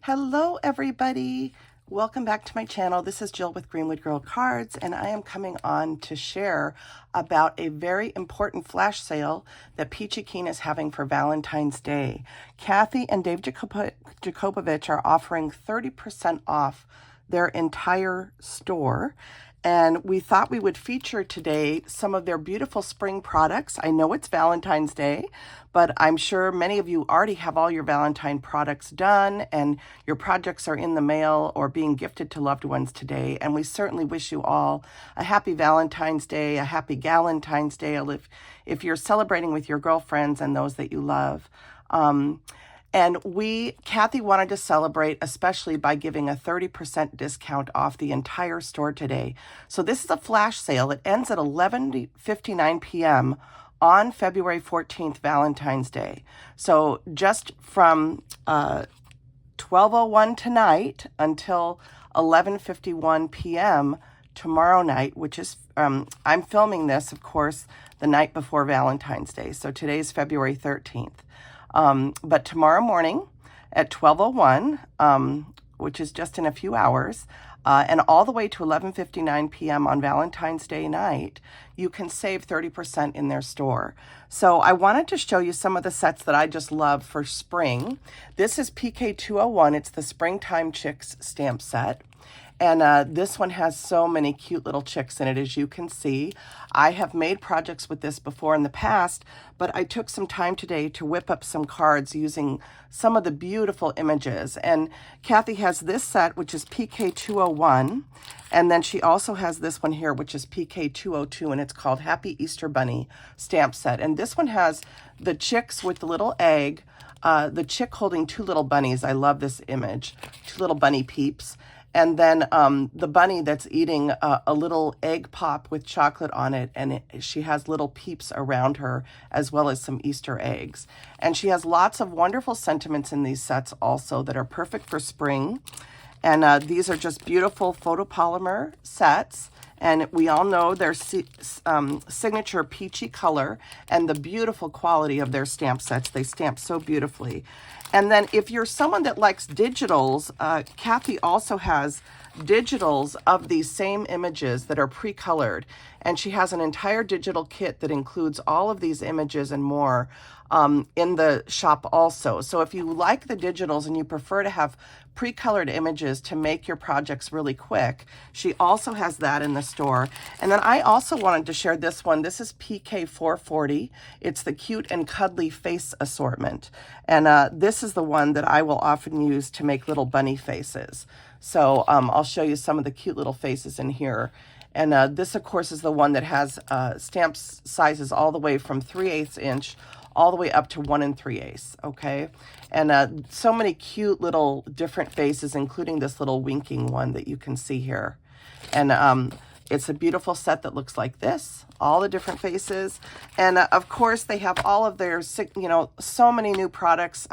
Hello everybody, welcome back to my channel. This is Jill with Greenwood Girl Cards, and I am coming on to share about a very important flash sale that Peachy Keen is having for Valentine's Day. Kathy and Dave Jacobovich are offering 30% off their entire store. And we thought we would feature today some of their beautiful spring products. I know it's Valentine's Day, but I'm sure many of you already have all your Valentine products done and your projects are in the mail or being gifted to loved ones today. And we certainly wish you all a happy Valentine's Day, a happy Galentine's Day if you're celebrating with your girlfriends and those that you love. And Kathy wanted to celebrate especially by giving a 30% discount off the entire store today. So this is a flash sale. It ends at 11:59 p.m. on February 14th, Valentine's Day. So just from 12:01 tonight until 11:51 p.m. tomorrow night, which is, I'm filming this, of course, the night before Valentine's Day. So today's February 13th. But tomorrow morning at 12:01, which is just in a few hours, and all the way to 11:59 p.m. on Valentine's Day night, you can save 30% in their store. So I wanted to show you some of the sets that I just love for spring. This is PK201. It's the Springtime Chicks stamp set. And this one has so many cute little chicks in it, as you can see. I have made projects with this before in the past, but I took some time today to whip up some cards using some of the beautiful images. And Kathy has this set, which is PK201. And then she also has this one here, which is PK202, and it's called Happy Easter Bunny stamp set. And this one has the chicks with the little egg, the chick holding two little bunnies. I love this image, two little bunny peeps. And then the bunny that's eating a little egg pop with chocolate on it, and she has little peeps around her, as well as some Easter eggs. And she has lots of wonderful sentiments in these sets also that are perfect for spring. And these are just beautiful photopolymer sets. And we all know their signature peachy color and the beautiful quality of their stamp sets. They stamp so beautifully. And then if you're someone that likes digitals, Kathy also has digitals of these same images that are pre-colored. And she has an entire digital kit that includes all of these images and more in the shop also. So if you like the digitals and you prefer to have pre-colored images to make your projects really quick, she also has that in the store. And then I also wanted to share this one. This is PK440. It's the Cute and Cuddly Face Assortment. And this is the one that I will often use to make little bunny faces. So I'll show you some of the cute little faces in here. And this, of course, is the one that has stamp sizes all the way from 3/8 inch all the way up to 1 3/8, okay? And so many cute little different faces, including this little winking one that you can see here. And it's a beautiful set that looks like this, all the different faces. And of course, they have all of their, so many new products.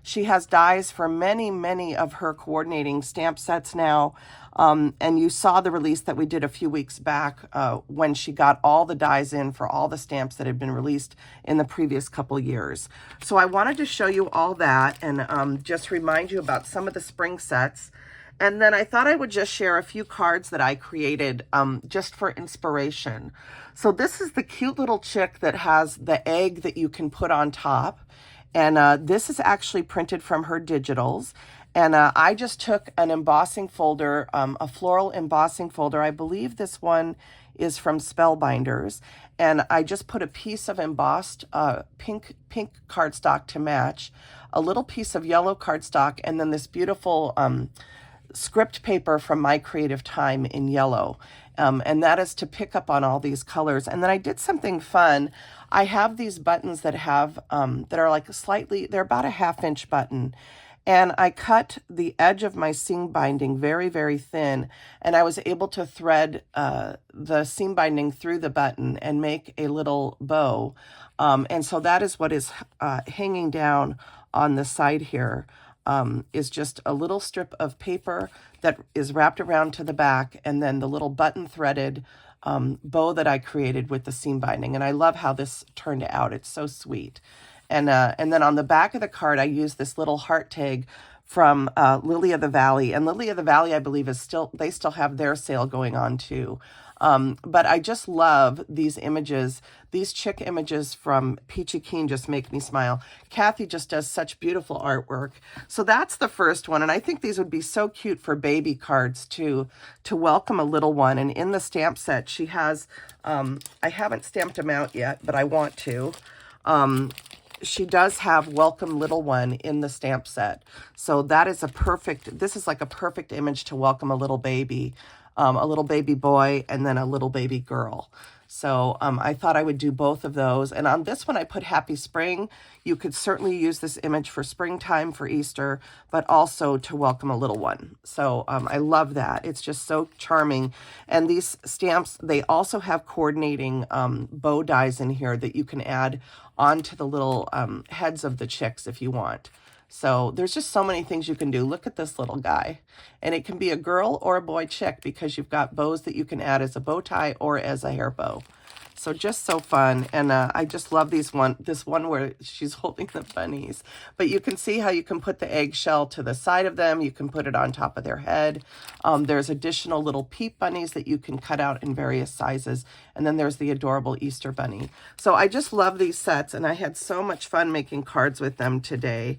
She has dies for many, many of her coordinating stamp sets now. And you saw the release that we did a few weeks back when she got all the dies in for all the stamps that had been released in the previous couple years. So I wanted to show you all that and just remind you about some of the spring sets. And then I thought I would just share a few cards that I created just for inspiration. So this is the cute little chick that has the egg that you can put on top. And this is actually printed from her digitals. And I just took an embossing folder, a floral embossing folder. I believe this one is from Spellbinders. And I just put a piece of embossed pink cardstock to match, a little piece of yellow cardstock, and then this beautiful script paper from My Creative Time in yellow. And that is to pick up on all these colors. And then I did something fun. I have these buttons that have, that are like they're about a 1/2 inch button. And I cut the edge of my seam binding very, very thin, and I was able to thread the seam binding through the button and make a little bow. And so that is what is hanging down on the side here, is just a little strip of paper that is wrapped around to the back, and then the little button threaded bow that I created with the seam binding. And I love how this turned out. It's so sweet. And then on the back of the card, I used this little heart tag from Lily of the Valley. And Lily of the Valley, I believe, they still have their sale going on too. But I just love these images. These chick images from Peachy Keen just make me smile. Kathy just does such beautiful artwork. So that's the first one. And I think these would be so cute for baby cards too, to welcome a little one. And in the stamp set, she has, I haven't stamped them out yet, but I want to. She does have welcome little one in the stamp set. So that is this is like a perfect image to welcome a little baby boy, and then a little baby girl. So I thought I would do both of those. And on this one, I put Happy Spring. You could certainly use this image for springtime, for Easter, but also to welcome a little one. So I love that. It's just so charming. And these stamps, they also have coordinating bow dies in here that you can add onto the little heads of the chicks if you want. So there's just so many things you can do. Look at this little guy. And it can be a girl or a boy chick because you've got bows that you can add as a bow tie or as a hair bow. So just so fun. And I just love this one where she's holding the bunnies. But you can see how you can put the eggshell to the side of them. You can put it on top of their head. There's additional little peep bunnies that you can cut out in various sizes. And then there's the adorable Easter bunny. So I just love these sets. And I had so much fun making cards with them today.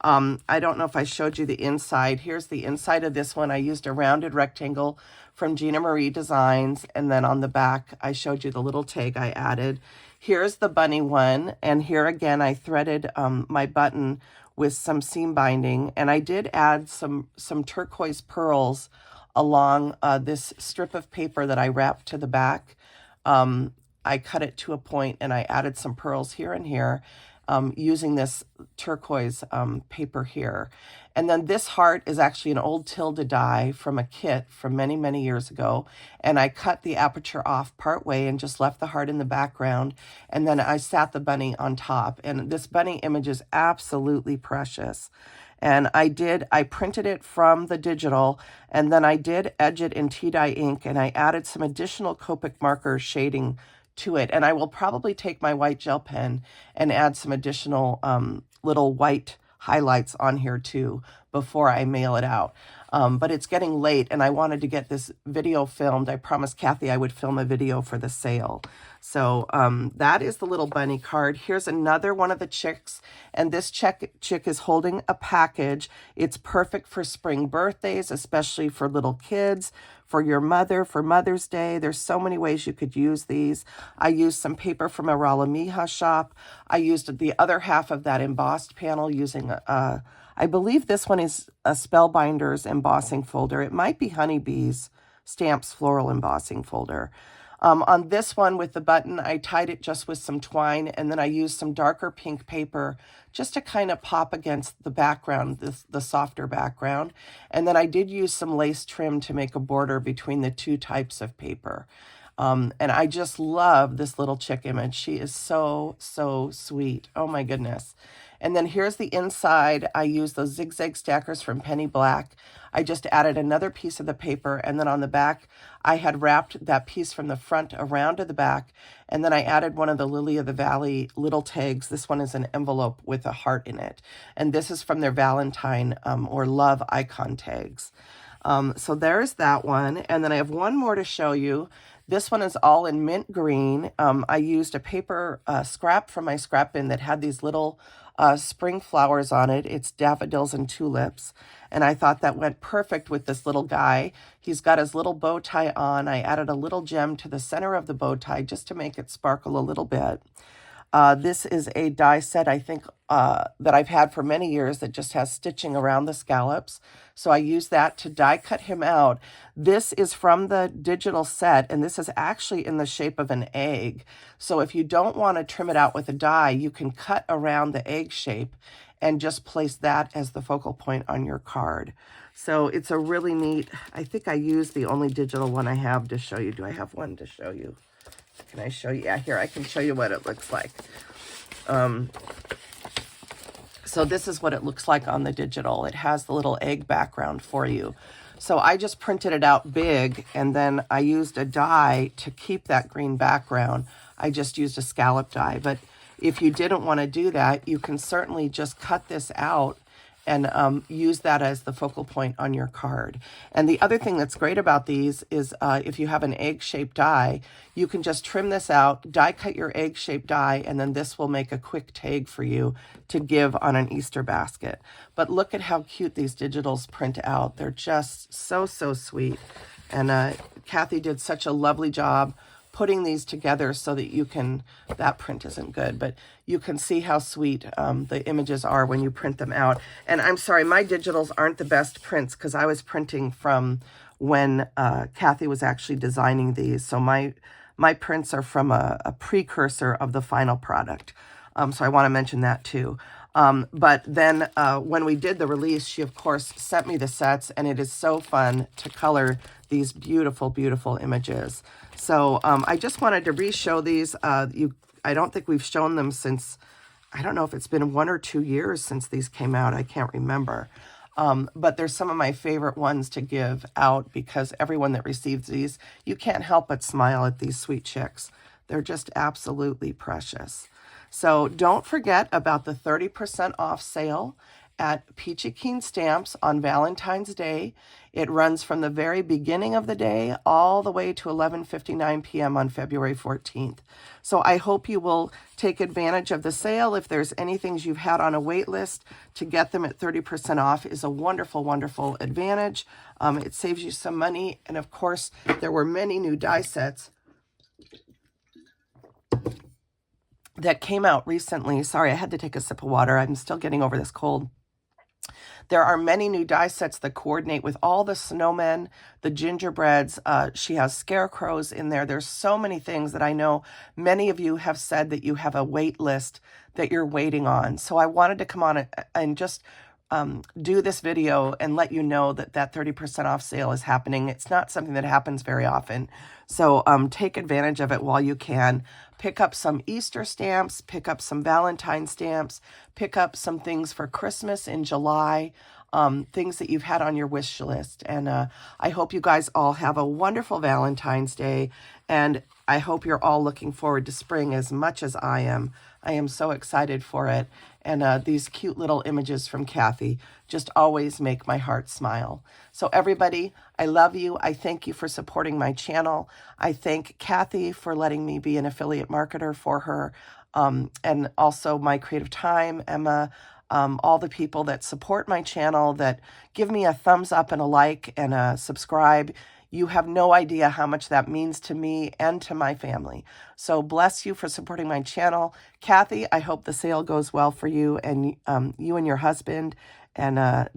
I don't know if I showed you the inside. Here's the inside of this one. I used a rounded rectangle from Gina Marie Designs. And then on the back, I showed you the little tag I added. Here's the bunny one. And here again, I threaded my button with some seam binding. And I did add some turquoise pearls along this strip of paper that I wrapped to the back. I cut it to a point and I added some pearls here and here. Using this turquoise paper here. And then this heart is actually an old Tilda die from a kit from many, many years ago. And I cut the aperture off part way and just left the heart in the background. And then I sat the bunny on top. And this bunny image is absolutely precious. And I printed it from the digital, and then I did edge it in tea dye ink, and I added some additional Copic marker shading to it. And I will probably take my white gel pen and add some additional little white highlights on here too before I mail it out. But it's getting late and I wanted to get this video filmed. I promised Kathy I would film a video for the sale. So that is the little bunny card. Here's another one of the chicks, and this chick is holding a package. It's perfect for spring birthdays, especially for little kids, for your mother, for Mother's Day. There's so many ways you could use these. I used some paper from a Rala Mija shop. I used the other half of that embossed panel using I believe this one is a Spellbinders embossing folder. It might be Honeybee's Stamps Floral Embossing folder. On this one with the button, I tied it just with some twine, and then I used some darker pink paper just to kind of pop against the background, the softer background. And then I did use some lace trim to make a border between the two types of paper. And I just love this little chick image. She is so, so sweet. Oh my goodness. And then here's the inside. I used those zigzag stackers from Penny Black. I just added another piece of the paper, and then on the back, I had wrapped that piece from the front around to the back, and then I added one of the Lily of the Valley little tags. This one is an envelope with a heart in it, and this is from their Valentine or Love icon tags. So there's that one, and then I have one more to show you. This one is all in mint green. I used a paper scrap from my scrap bin that had these little spring flowers on it. It's daffodils and tulips. And I thought that went perfect with this little guy. He's got his little bow tie on. I added a little gem to the center of the bow tie just to make it sparkle a little bit. This is a die set, I think, that I've had for many years that just has stitching around the scallops. So I used that to die cut him out. This is from the digital set, and this is actually in the shape of an egg. So if you don't want to trim it out with a die, you can cut around the egg shape and just place that as the focal point on your card. So it's a really neat, I think I used the only digital one I have to show you. Do I have one to show you? Can I show you? Yeah, here, I can show you what it looks like. So this is what it looks like on the digital. It has the little egg background for you. So I just printed it out big, and then I used a die to keep that green background. I just used a scallop die. But if you didn't want to do that, you can certainly just cut this out and use that as the focal point on your card. And the other thing that's great about these is if you have an egg-shaped die, you can just trim this out, die cut your egg-shaped die, and then this will make a quick tag for you to give on an Easter basket. But look at how cute these digitals print out. They're just so, so sweet. And Kathy did such a lovely job putting these together so that you can, that print isn't good, but you can see how sweet the images are when you print them out. And I'm sorry, my digitals aren't the best prints because I was printing from when Kathy was actually designing these. So my prints are from a precursor of the final product. So I want to mention that too. But then when we did the release, she of course sent me the sets, and it is so fun to color these beautiful, beautiful images. So I just wanted to re-show these. I don't think we've shown them since, I don't know if it's been 1 or 2 years since these came out. I can't remember. But they're some of my favorite ones to give out because everyone that receives these, you can't help but smile at these sweet chicks. They're just absolutely precious. So don't forget about the 30% off sale at Peachy Keen Stamps on Valentine's Day. It runs from the very beginning of the day all the way to 11:59 p.m. on February 14th. So I hope you will take advantage of the sale. If there's any things you've had on a wait list, to get them at 30% off is a wonderful, wonderful advantage. It saves you some money. And of course, there were many new die sets that came out recently. Sorry, I had to take a sip of water. I'm still getting over this cold. There are many new die sets that coordinate with all the snowmen, the gingerbreads. She has scarecrows in there. There's so many things that I know many of you have said that you have a wait list that you're waiting on. So I wanted to come on and just do this video and let you know that that 30% off sale is happening. It's not something that happens very often. So take advantage of it while you can. Pick up some Easter stamps, pick up some Valentine stamps, pick up some things for Christmas in July, things that you've had on your wish list. And I hope you guys all have a wonderful Valentine's Day. And I hope you're all looking forward to spring as much as I am. I am so excited for it. And these cute little images from Kathy just always make my heart smile. So everybody, I love you. I thank you for supporting my channel. I thank Kathy for letting me be an affiliate marketer for her. And also my Creative Time, Emma, all the people that support my channel, that give me a thumbs up and a like and a subscribe. You have no idea how much that means to me and to my family. So bless you for supporting my channel. Kathy, I hope the sale goes well for you and you and your husband. And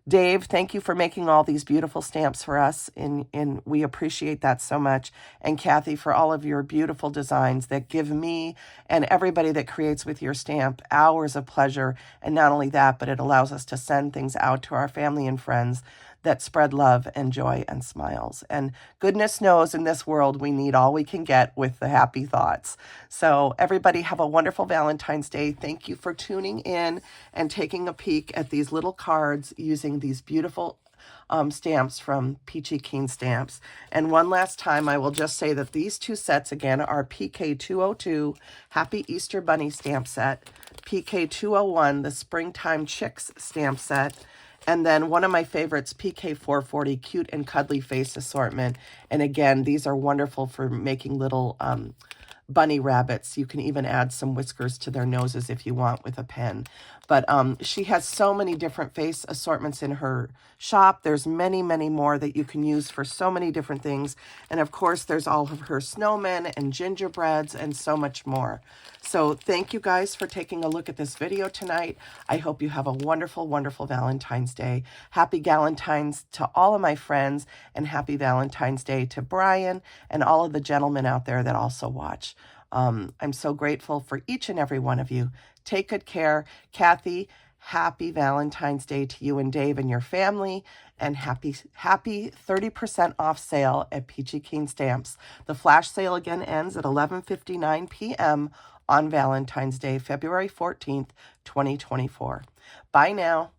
Dave, thank you for making all these beautiful stamps for us. And we appreciate that so much. And Kathy, for all of your beautiful designs that give me and everybody that creates with your stamp hours of pleasure. And not only that, but it allows us to send things out to our family and friends that spread love and joy and smiles. And goodness knows in this world we need all we can get with the happy thoughts. So everybody have a wonderful Valentine's Day. Thank you for tuning in and taking a peek at these little cards using these beautiful stamps from Peachy Keen Stamps. And one last time, I will just say that these two sets again are PK202 Happy Easter Bunny stamp set, PK201 the Springtime Chicks stamp set, and then one of my favorites, PK440 Cute and Cuddly Face Assortment. And again, these are wonderful for making little bunny rabbits. You can even add some whiskers to their noses if you want with a pen. But she has so many different face assortments in her shop. There's many, many more that you can use for so many different things. And of course, there's all of her snowmen and gingerbreads and so much more. So thank you guys for taking a look at this video tonight. I hope you have a wonderful, wonderful Valentine's Day. Happy Galentine's to all of my friends, and happy Valentine's Day to Brian and all of the gentlemen out there that also watch. I'm so grateful for each and every one of you. Take good care. Kathy, happy Valentine's Day to you and Dave and your family, and happy 30% off sale at Peachy Keen Stamps. The flash sale again ends at 11:59 p.m. on Valentine's Day, February 14th, 2024. Bye now.